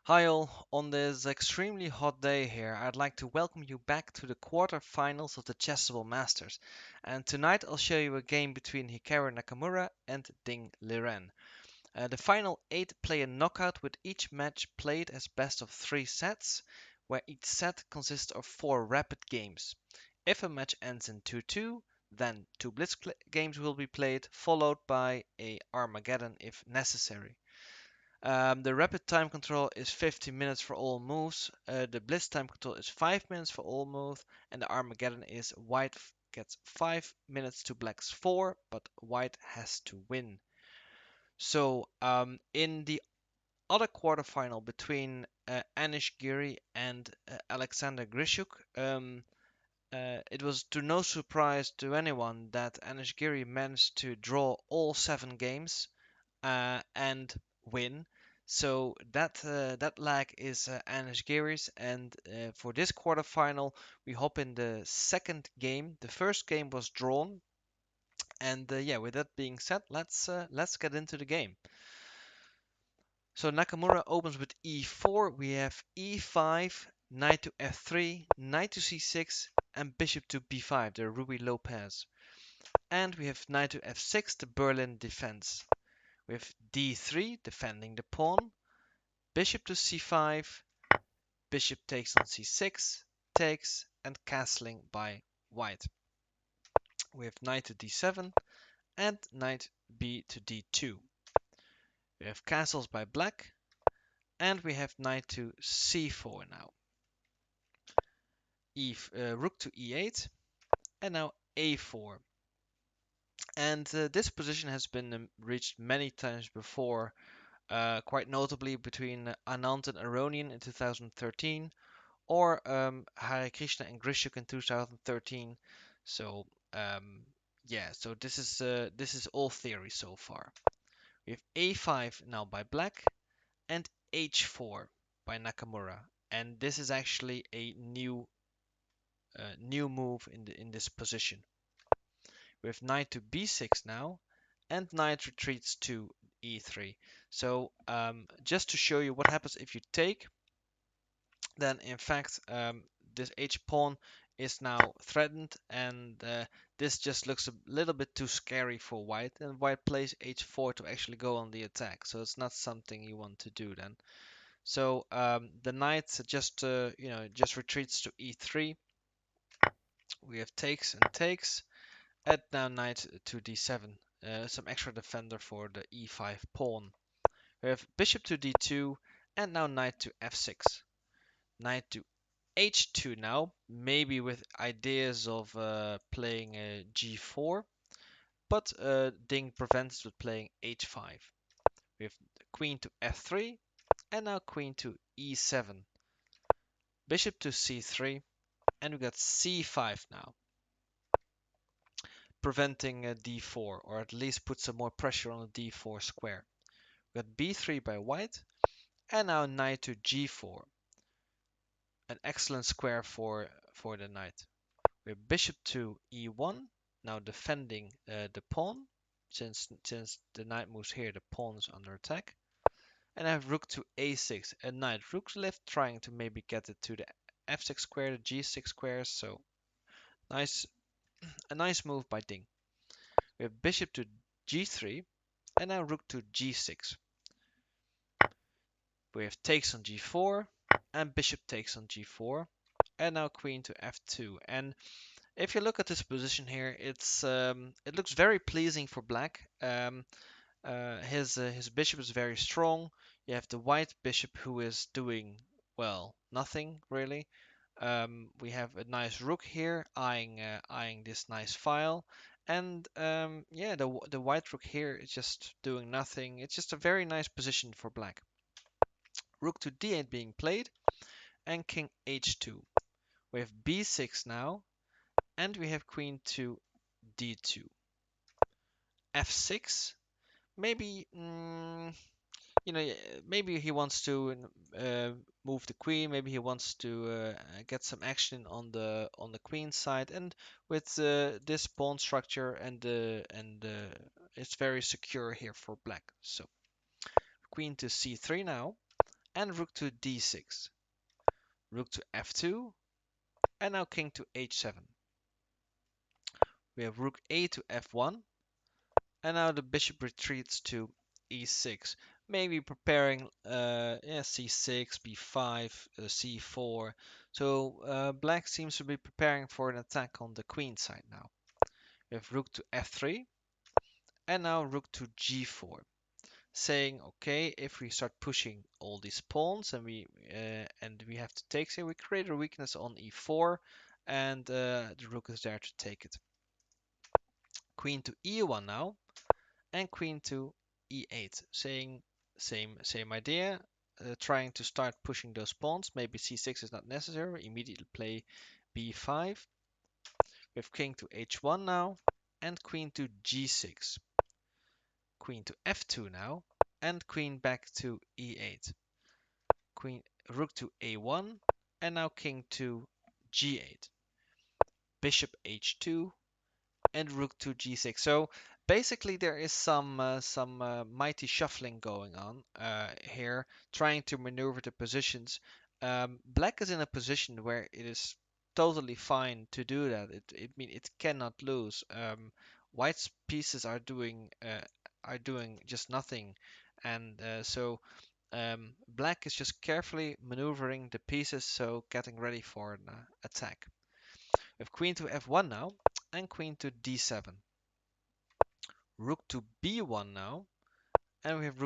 Hi all, on this extremely hot day here, I'd like to welcome you back to the quarterfinals of the Chessable Masters. And tonight I'll show you a game between Hikaru Nakamura and Ding Liren. The final 8 play a knockout with each match played as best of 3 sets, where each set consists of 4 rapid games. If a match ends in 2-2, then 2 blitz games will be played, followed by a Armageddon if necessary. The rapid time control is 50 minutes for all moves. The blitz time control is 5 minutes for all moves. And the Armageddon is white gets 5 minutes to black's 4, but white has to win. So in the other quarterfinal between Anish Giri and Alexander Grishuk, it was to no surprise to anyone that Anish Giri managed to draw all 7 games and win. So that leg is Anish Giri's, and for this quarterfinal, we hop in the second game. The first game was drawn, and yeah, with that being said, let's get into the game. So Nakamura opens with e4. We have e5, knight to f3, knight to c6, and bishop to b5, the Ruy Lopez. And we have knight to f6, the Berlin defense. We have d3, defending the pawn, bishop to c5, bishop takes on c6, takes, and castling by white. We have knight to d7 and knight b to d2. We have castles by black, and we have knight to c4 now. Rook to e8, and now a4. And this position has been reached many times before, quite notably between Anand and Aronian in 2013, or Hare Krishna and Grishuk in 2013. So yeah, so this is all theory so far. We have a5 now by black and h4 by Nakamura, and this is actually a new move in this position. We have knight to b6 now, and knight retreats to e3. So just to show you what happens if you take, then in fact this h pawn is now threatened, and this just looks a little bit too scary for white, and white plays h4 to actually go on the attack, so it's not something you want to do then. So the knight just retreats to e3. We have takes and takes, and now knight to d7, some extra defender for the e5 pawn. We have bishop to d2, and now knight to f6. Knight to h2 now, maybe with ideas of playing g4, but Ding prevents with playing h5. We have queen to f3, and now queen to e7. Bishop to c3, and we got c5 now, preventing d4, or at least put some more pressure on the d4 square. We got b3 by white, and now knight to g4, an excellent square for the knight. We have bishop to e1, now defending the pawn. Since the knight moves here, the pawn is under attack. And I have rook to a6, and knight rook left, trying to maybe get it to the f6 square, the g6 square. So a nice move by Ding. We have bishop to g3, and now rook to g6. We have takes on g4, and bishop takes on g4, and now queen to f2. And if you look at this position here, it looks very pleasing for black. His bishop is very strong. You have the white bishop who is doing, well, nothing really. We have a nice rook here eyeing this nice file, and yeah, the white rook here is just doing nothing. It's just a very nice position for black. Rook to d8 being played, and king h2. We have b6 now, and we have queen to d2. f6. Maybe, maybe he wants to move the queen. Maybe he wants to get some action on the queen side. And with this pawn structure and it's very secure here for black. So queen to c3 now, and rook to d6, rook to f2, and now king to h7. We have rook a to f1, and now the bishop retreats to e6, maybe preparing c6, b5, c4. So black seems to be preparing for an attack on the queen side now. We have rook to f3, and now rook to g4, saying, okay, if we start pushing all these pawns and we have to take, say, we create a weakness on e4, and the rook is there to take it. Queen to e1 now, and queen to e8, saying same idea, trying to start pushing those pawns. Maybe c6 is not necessary. Immediately play b5. We have king to h1 now, and queen to g6. Queen to f2 now, and queen back to e8. Queen rook to a1, and now king to g8. Bishop h2, and rook to g6. So basically there is some mighty shuffling going on here, trying to maneuver the positions. Black is in a position where it is totally fine to do that. It cannot lose. White's pieces are doing just nothing, and black is just carefully maneuvering the pieces, so getting ready for an attack. We have queen to f1 now, and queen to d7. Rook to b1 now, and we have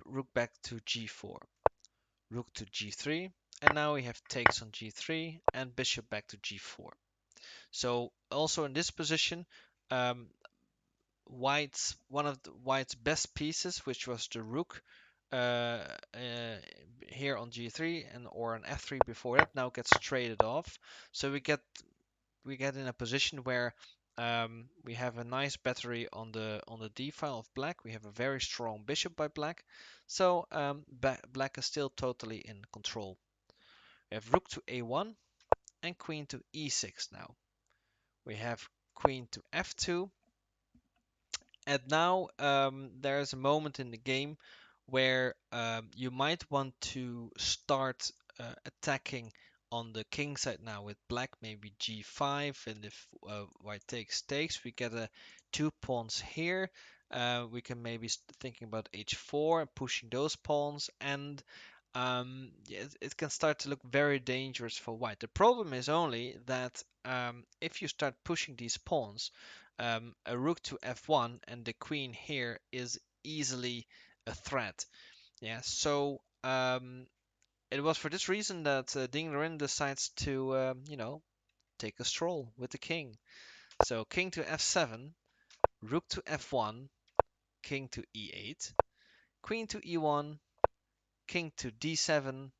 rook back to g4. Rook to g3, and now we have takes on g3 and bishop back to g4. So also in this position, um, one of white's best pieces, which was the rook uh, uh, here on g3 and or on f3 before that, now gets traded off. So we get in a position where we have a nice battery on the d file of black. We have a very strong bishop by black, so black is still totally in control. We have rook to a1 and queen to e6 now. We have queen to f2, and now there's a moment in the game where you might want to start attacking on the king side now with black, maybe g5, and if white takes, we get two pawns here. We can maybe thinking about h4 and pushing those pawns, and yeah, it can start to look very dangerous for white. The problem is only that if you start pushing these pawns, a rook to f1 and the queen here is easily a threat. Yeah, so it was for this reason that Liren decides to, take a stroll with the king. So king to f7, rook to f1, king to e8, queen to e1, king to d7,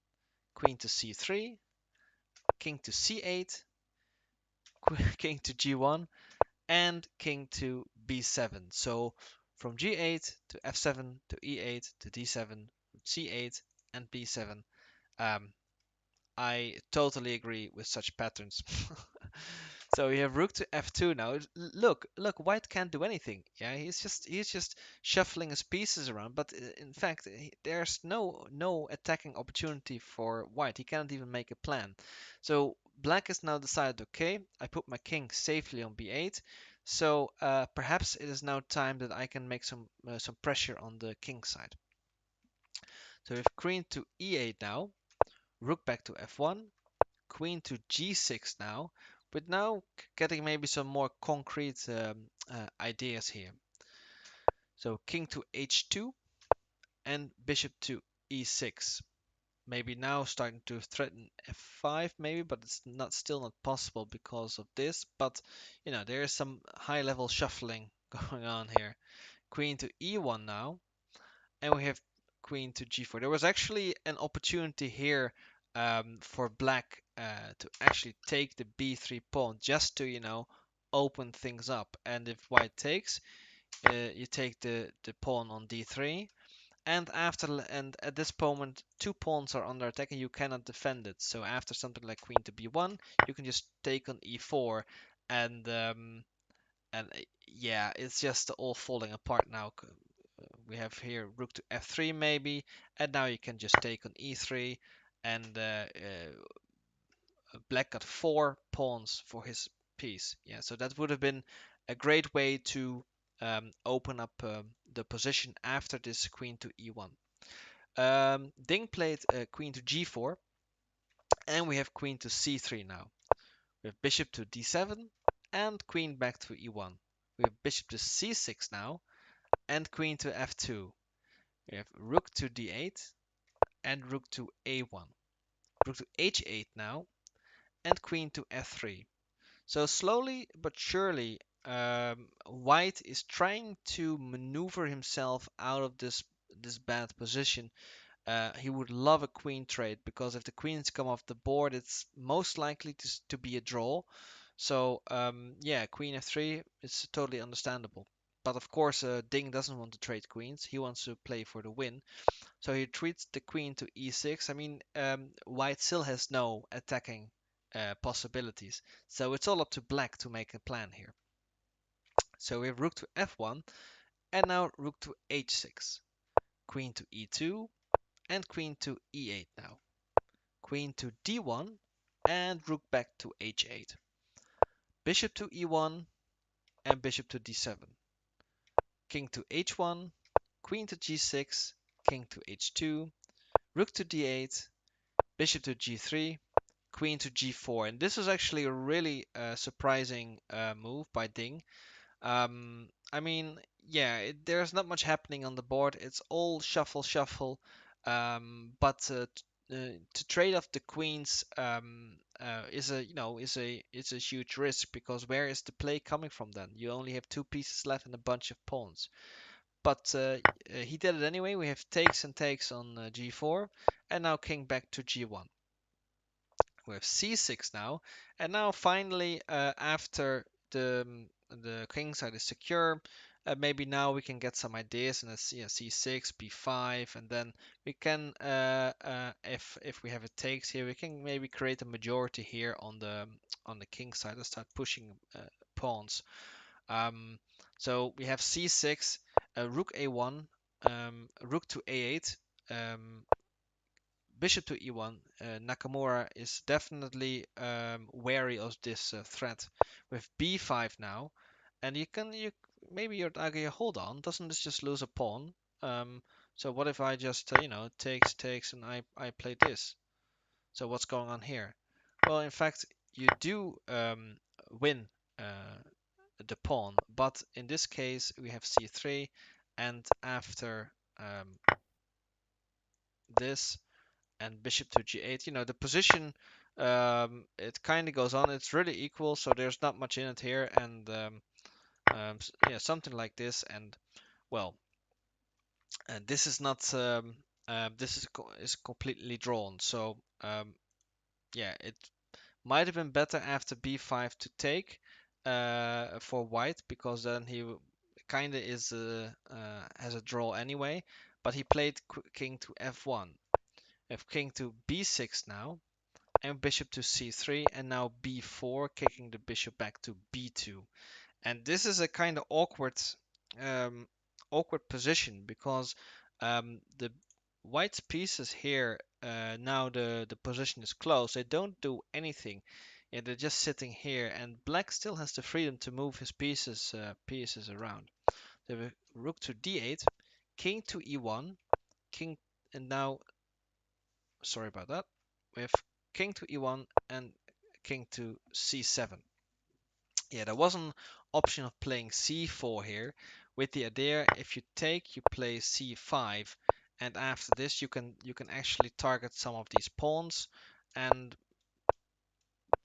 queen to c3, king to c8, king to g1, and king to b7. So from g8 to f7 to e8 to d7, c8 and b7. Um, I totally agree with such patterns. So we have rook to f2 now. Look, white can't do anything. Yeah, he's just shuffling his pieces around. But in fact, there's no attacking opportunity for white. He cannot even make a plan. So black has now decided, okay, I put my king safely on b8. So perhaps it is now time that I can make some pressure on the king side. So we have queen to e8 now, rook back to f1, queen to g6 now, but now getting maybe some more concrete ideas here. So king to h2 and bishop to e6. Maybe now starting to threaten f5 maybe, but it's still not possible because of this. But there is some high level shuffling going on here. Queen to e1 now, and we have queen to g4. There was actually an opportunity here for black to actually take the b3 pawn just to, open things up. And if white takes, you take the pawn on d3. And at this moment, two pawns are under attack and you cannot defend it. So after something like queen to b1, you can just take on e4, and yeah, it's just all falling apart now we have here rook to f3 maybe, and now you can just take on e3, and black got 4 pawns for his piece. Yeah, so that would have been a great way to open up the position after this queen to e1. Ding played queen to g4, and we have queen to c3 now. We have bishop to d7 and queen back to e1. We have bishop to c6 now and queen to f2. We have rook to d8 and rook to a1. Rook to h8 now and queen to f3. So slowly but surely, White is trying to maneuver himself out of this bad position. He would love a queen trade because if the queens come off the board, it's most likely to be a draw. So yeah, queen f3 is totally understandable. But of course, Ding doesn't want to trade queens. He wants to play for the win. So he treats the queen to e6. I mean, White still has no attacking possibilities. So it's all up to Black to make a plan here. So we have rook to f1 and now rook to h6. Queen to e2 and queen to e8 now. Queen to d1 and rook back to h8. Bishop to e1 and bishop to d7. King to h1, queen to g6, king to h2, rook to d8, bishop to g3, queen to g4. And this was actually a really surprising move by Ding. I mean, yeah, there's not much happening on the board. It's all shuffle, shuffle. But to trade off the queens is a is a huge risk because where is the play coming from then? You only have 2 pieces left and a bunch of pawns. But he did it anyway. We have takes and takes on g4, and now king back to g1. We have c6 now, and now finally, after the king side is secure, maybe now we can get some ideas, and let's see c6, b5, and then we can, if we have a takes here, we can maybe create a majority here on the king side and start pushing pawns. Um, so we have c6, rook a1, rook to a8. Bishop to e1. Nakamura is definitely wary of this threat. With b5 now, and you maybe you're arguing, hold on, doesn't this just lose a pawn? Um, so what if I just takes and I play this? So what's going on here? Well, in fact, you do win the pawn, but in this case we have c3, and after this and bishop to g8. You know, the position, it kind of goes on. It's really equal, so there's not much in it here. And yeah, something like this. And well, this is not. This is completely drawn. So yeah, it might have been better after b5 to take for white because then he kind of is has a draw anyway. But he played king to f1. We have king to b6 now, and bishop to c3, and now b4, kicking the bishop back to b2. And this is a kind of um, awkward position because the white's pieces here, now the position is closed. They don't do anything. Yeah, they're just sitting here, and black still has the freedom to move his pieces around. So we have rook to d8, king to e1, king, and now sorry about that. We have king to e1 and king to c7. Yeah, there was an option of playing c4 here with the idea if you take, you play c5, and after this you can actually target some of these pawns, and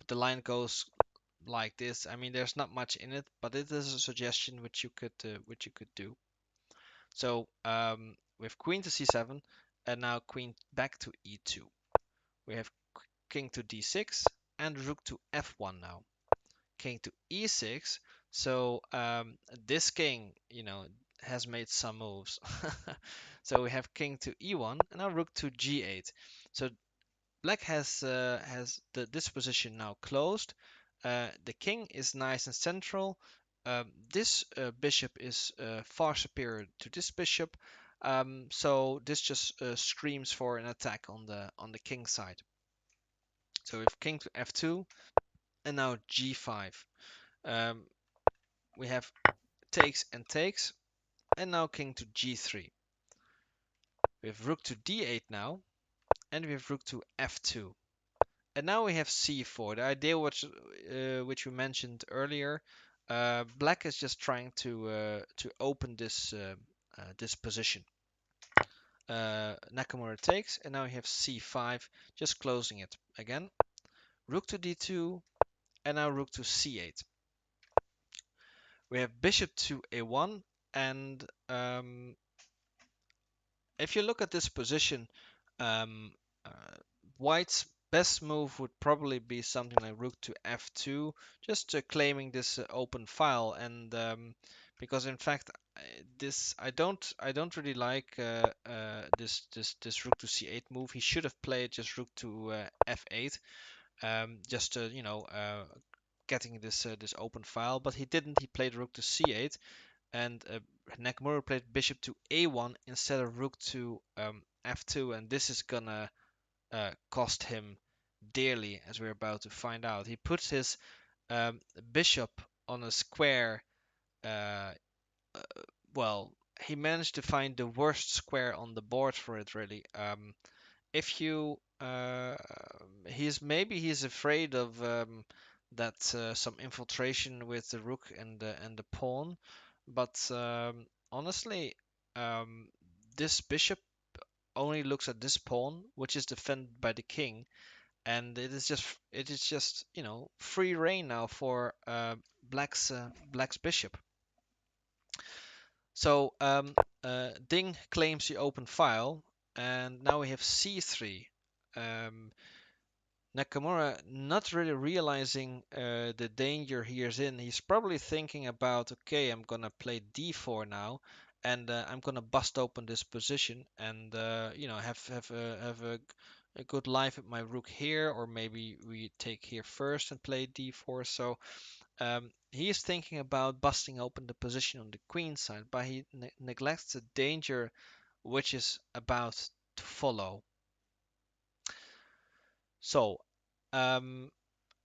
the line goes like this. I mean, there's not much in it, but it is a suggestion which you could do. So with queen to c7, and now queen back to e2. We have king to d6 and rook to f1 now. King to e6. So this king, has made some moves. So we have king to e1 and now rook to g8. So black has this position now closed. The king is nice and central. this bishop is far superior to this bishop, so this just screams for an attack on the king side. So we have king to f2, and now g5. Um, we have takes and takes, and now king to g3. We have rook to d8 now, and we have rook to f2. And now we have c4. The idea which we mentioned earlier, black is just trying to open this position. Nakamura takes, and now we have c5, just closing it again. Rook to d2, and now rook to c8. We have bishop to a1, and if you look at this position, um, uh, white's best move would probably be something like rook to f2, just claiming this open file. And because in fact, this I don't really like this rook to c8 move. He should have played just rook to f8, just getting this open file. But he didn't. He played rook to c8, and Nakamura played bishop to a1 instead of rook to f2, and this is gonna cost him dearly, as we're about to find out. He puts his bishop on a square. Uh, uh, well, he managed to find the worst square on the board for it, really. If you he's afraid of that some infiltration with the rook and the pawn, but honestly, um, this bishop only looks at this pawn, which is defended by the king, and it is just free reign now for black's bishop. So Ding claims the open file, and now we have c3. Um, Nakamura not really realizing the danger he is in. He's probably thinking about, okay, I'm gonna play d4 now, and I'm gonna bust open this position, and have a good life with my rook here, or maybe we take here first and play d4. So he is thinking about busting open the position on the queen side, but he neglects the danger which is about to follow. So um,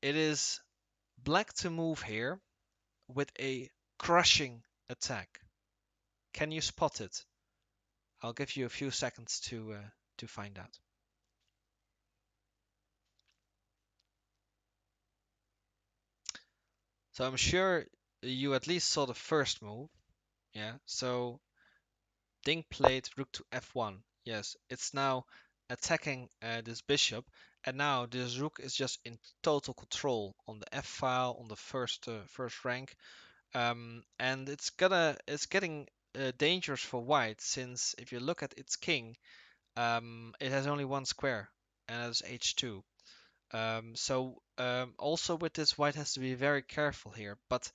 it is black to move here with a crushing attack. Can you spot it? I'll give you a few seconds to find out. So I'm sure you at least saw the first move. Yeah. So Ding played rook to f1. Yes, it's now attacking this bishop, and now this rook is just in total control on the f file on the first rank. And it's getting dangerous for white, since if you look at its king, it has only one square, and that's h2. So also with this, white has to be very careful here. But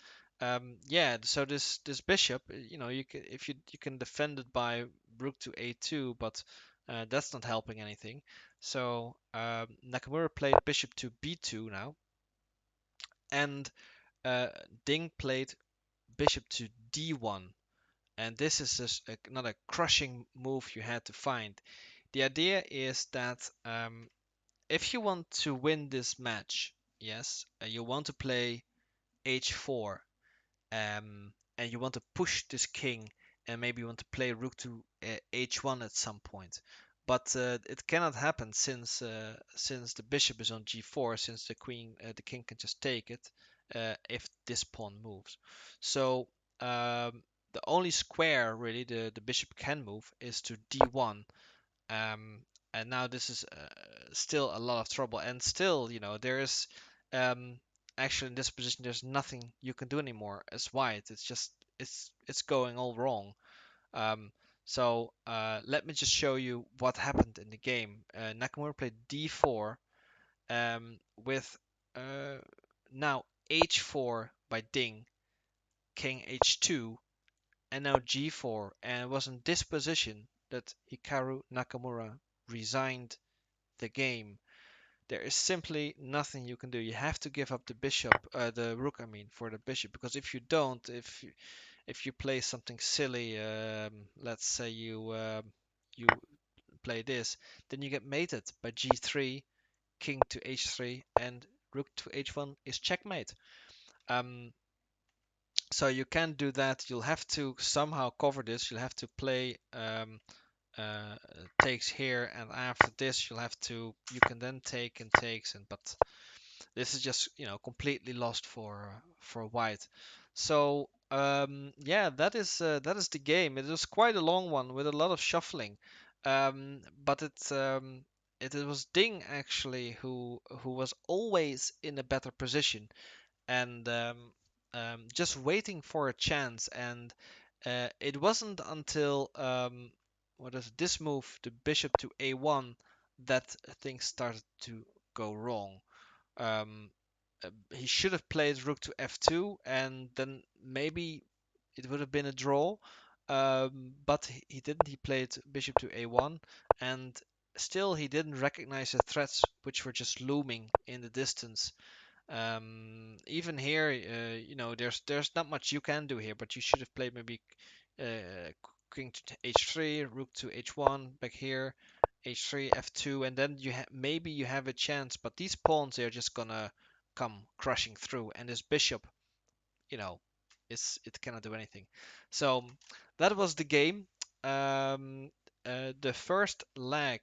yeah, so this bishop, you can, if you can defend it by rook to a2, but that's not helping anything. So Nakamura played bishop to b2 now, and uh, Ding played bishop to d1. And this is just another crushing move you had to find. The idea is that if you want to win this match, yes, you want to play h4, and you want to push this king, and maybe you want to play rook to h1 at some point. But it cannot happen, since the bishop is on g4, since the king can just take it if this pawn moves. So the only square really the bishop can move is to d1, um, and now this is still a lot of trouble. And still, there is um, actually in this position, there's nothing you can do anymore as white. It's just it's going all wrong. Um, so let me just show you what happened in the game. Nakamura played d4 with uh, now h4 by Ding, king h2, and now g4. And it was in this position that Hikaru Nakamura resigned the game. there is simply nothing you can do. You have to give up the bishop, the rook, I mean, for the bishop, because if you don't, if you play something silly, let's say you play this, then you get mated by g3, king to h3, and rook to h1 is checkmate. Um, so you can't do that. You'll have to somehow cover this. You'll have to play uh, takes here, and after this you'll have to. You can then take and takes, and but this is just completely lost for white. So yeah, that is the game. It was quite a long one with a lot of shuffling, but it was Ding actually who was always in a better position and just waiting for a chance. And it wasn't until what is it, this move, the bishop to a1, that things started to go wrong. Um, he should have played rook to f2, and then maybe it would have been a draw. But he didn't. He played bishop to a1, and still he didn't recognize the threats which were just looming in the distance. Even here, there's not much you can do here, but you should have played maybe king to h3, rook to h1 back here, h3, f2, and then maybe you have a chance. But these pawns, they're just gonna come crushing through, and this bishop, you know, it cannot do anything. So that was the game. Um, the first leg,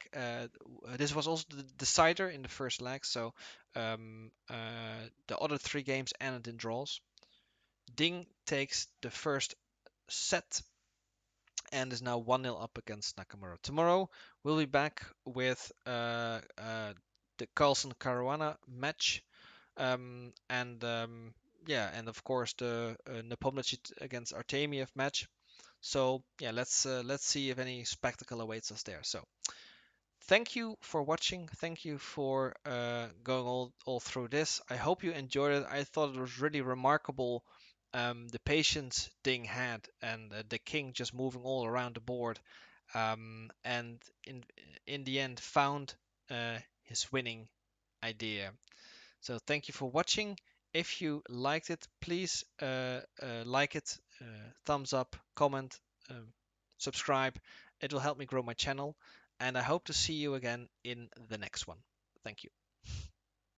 this was also the decider in the first leg. So the other three games ended in draws. Ding takes the first set and is now 1-0 up against Nakamura. Tomorrow we'll be back with the Carlsen Caruana match. And yeah, and of course the Nepomniachtchi against Artemiev match. So yeah, let's see if any spectacle awaits us there. So thank you for watching. Thank you for going all through this. I hope you enjoyed it. I thought it was really remarkable. The patience Ding had, and the king just moving all around the board, and in the end found his winning idea. So thank you for watching. If you liked it, please like it, thumbs up, comment, subscribe. It will help me grow my channel. And I hope to see you again in the next one. Thank you.